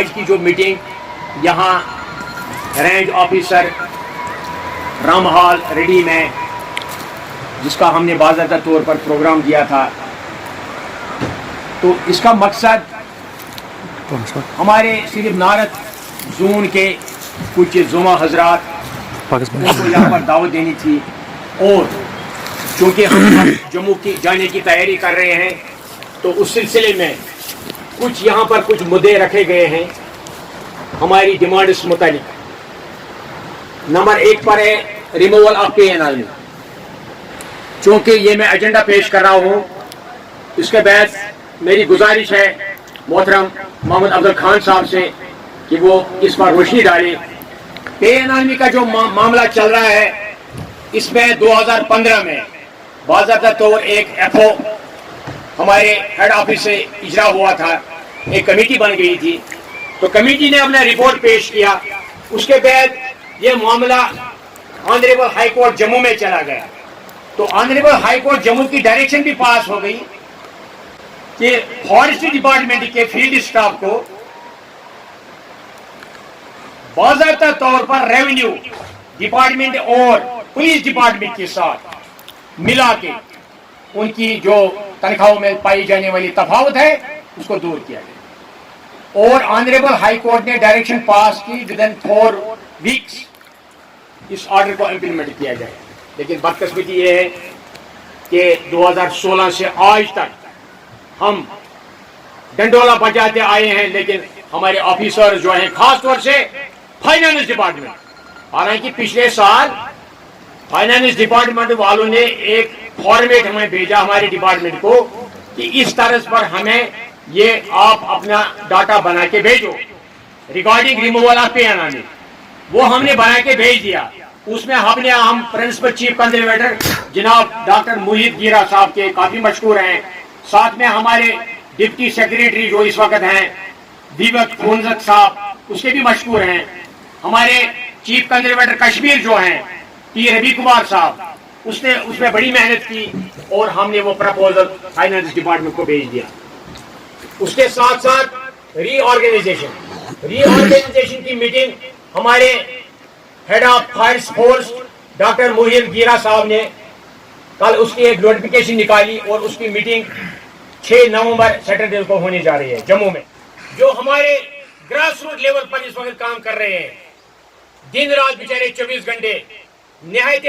آج کی جو میٹنگ یہاں range officer Ram hall ready میں جس کا ہم نے باضابطہ طور پر پروگرام دیا تھا، تو اس کا مقصد ہمارے صرف نارتھ زون کے کچھ زما حضرات ان کو یہاں پر دعوت دینی تھی، اور چونکہ ہم جموں کی جانے کی تیاری کر رہے ہیں تو اس سلسلے میں کچھ یہاں پر کچھ مدعے رکھے گئے ہیں ہماری ڈیمانڈس متعلق۔ نمبر 1 پر ہے removal of pay N army. چونکہ یہ میں ایجنڈا پیش کر رہا ہوں، اس کے بعد میری گزارش ہے محترم محمد افضل خان صاحب سے کہ وہ اس پر روشنی ڈالے۔ پے این آرمی کا جو معاملہ چل رہا ہے، اس میں 2015 میں باضابطہ طور ایک ایف او ہمارے ہیڈ آفس سے اجرا ہوا تھا، ایک کمیٹی بن گئی تھی، تو کمیٹی نے اپنا رپورٹ پیش کیا۔ اس کے بعد یہ معاملہ آنریبل ہائی کورٹ جموں میں چلا گیا، تو آنریبل ہائی کورٹ جموں کی ڈائریکشن بھی پاس ہو گئی کہ فارسٹری ڈپارٹمنٹ کے فیلڈ اسٹاف کو باضابطہ طور پر ریونیو ڈپارٹمنٹ اور پولیس ڈپارٹمنٹ کے ساتھ ملا کے ان کی جو تنخواہوں میں پائی جانے والی تفاوت ہے اس کو دور کیا گیا، اور آنریبل ہائی کورٹ نے ڈائریکشن پاس کی ودن 4 ویکس اس آرڈر کو امپلیمنٹ کیا جائے۔ لیکن بدقسمتی یہ ہے کہ 2016 سے آج تک ہم ڈنڈولا بجاتے آئے ہیں، لیکن ہمارے آفیسر جو ہیں خاص طور سے فائنانس ڈپارٹمنٹ، حالانکہ پچھلے سال فائنانس ڈپارٹمنٹ والوں نے ایک فارمیٹ ہمیں بھیجا ہمارے ڈپارٹمنٹ کو کہ اس طرز پر ہمیں یہ آپ اپنا ڈاٹا بنا کے بھیجو regarding removal of pay N army, وہ ہم نے بنا کے بھیج دیا۔ اس میں ہم پرنسپل چیف کنزرویٹر جناب ڈاکٹر موہت گیرا صاحب کے کافی مشکور ہیں، ساتھ میں ہمارے ڈپٹی سیکریٹری جو اس وقت ہیں دیپک فونزک صاحب اس کے بھی مشکور ہیں، ہمارے چیف کنزرویٹر کشمیر جو ہیں پی ربی کمار صاحب، اس میں بڑی محنت کی اور ہم نے وہ پرپوزل فائنانس ڈپارٹمنٹ کو بھیج دیا۔ اس کے ساتھ ساتھ ری آرگنائزیشن کی میٹنگ ہمارے head of fire force doctor Mohit Gera صاحب نے کل اس کی ایک نوٹیفیکیشن نکالی، اور اس کی میٹنگ 6 نومبر سیٹرڈے کو ہونے جا رہی ہے جموں میں۔ جو ہمارے گراس روٹ لیول پر اس وقت کام کر رہے ہیں، دن رات بیچارے 24 گھنٹے نہایت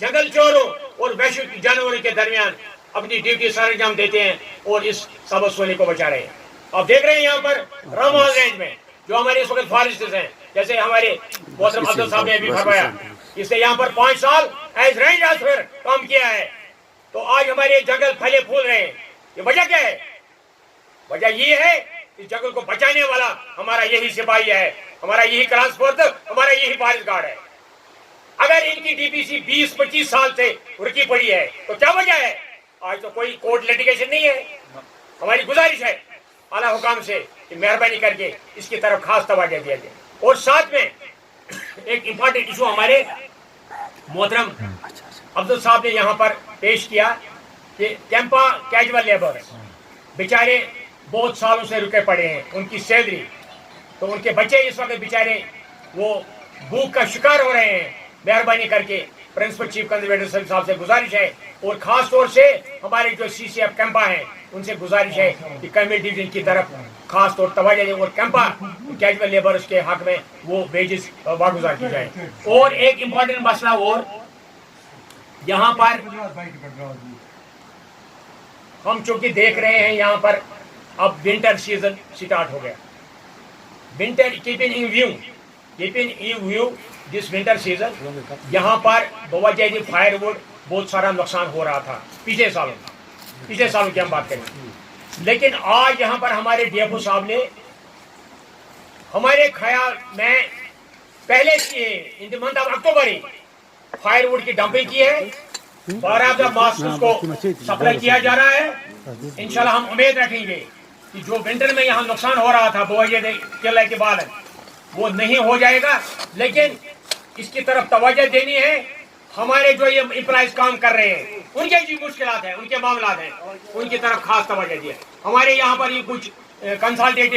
جنگل چوروں اور وحشی جانوروں کے درمیان اپنی ڈیوٹی سر انجام دیتے ہیں اور اس سبز سونے کو بچا رہے ہیں۔ آپ دیکھ رہے ہیں یہاں پر رامال رینج میں جو ہمارے اس وقت فارسٹرز ہیں، جیسے ہمارے محترم افضل صاحب نے ابھی فرمایا، اس نے یہاں پر 5 سال ایز رینج آفیسر کام کیا ہے، تو آج ہمارے جنگل پھلے پھول رہے ہیں۔ یہ وجہ کیا ہے؟ وجہ یہ ہے کہ جنگل کو بچانے والا ہمارا یہی سپاہی ہے، ہمارا یہی ٹرانسپورٹ، ہمارا یہی فارسٹ گارڈ ہے۔ اگر ان کی ڈی پی سی 20-25 سال سے رکی پڑی ہے تو کیا وجہ ہے؟ آج تو کوئی کورٹ لیٹیگیشن نہیں ہے۔ ہماری گزارش ہے اعلیٰ حکام سے کہ مہربانی کر کے اس کی طرف خاص توجہ دیا جائے۔ اور ساتھ میں ایک امپورٹنٹ ایشو ہمارے محترم افضل صاحب نے یہاں پر پیش کیا کہ کیمپا کیجول لیبر بیچارے بہت سالوں سے رکے پڑے ہیں، ان کی سیلری، تو ان کے بچے اس وقت بیچارے وہ بھوک کا شکار ہو رہے ہیں۔ مہربانی کر کے پرنسپل چیف کنزرویٹر صاحب سے گزارش ہے، اور خاص طور سے ہمارے جو سی سی ایف کیمپا ہیں ان سے گزارش ہے کہ کمیونٹی ڈویژن کی طرف خاص طور توجہ دیں اور کیمپا کیجول لیبرز کے حق میں وہ ویجز واگزار کی جائیں۔ اور ایک امپورٹنٹ مسئلہ اور یہاں پر ہم چونکہ دیکھ رہے ہیں یہاں پر اب ونٹر سیزن سٹارٹ ہو گیا۔ Winter camping in view this winter season, یہاں پر بوجہ فائر ووڈ بہت سارا نقصان ہو رہا تھا پچھلے سالوں کی ہم بات کریں، لیکن آج یہاں پر ہمارے ڈی ایف او صاحب نے ہمارے خیال میں پہلے in the month of October ہی فائر ووڈ کی ڈمپنگ کی ہے، 12 مارچ کو سپلائی کیا جا رہا ہے۔ انشاءاللہ ہم امید رکھیں گے کہ جو ونٹر میں یہاں نقصان ہو رہا تھا بوجہ قلعہ کے بعد وہ نہیں ہو جائے گا، لیکن اس کی طرف توجہ دینی ہے۔ ہمارے جو یہ امپلائز کام کر رہے ہیں ان کے جو مشکلات ہیں، ان کے معاملات ہیں، ان کی طرف خاص توجہ دیا۔ ہمارے یہاں پر یہ کچھ کنسلٹیٹو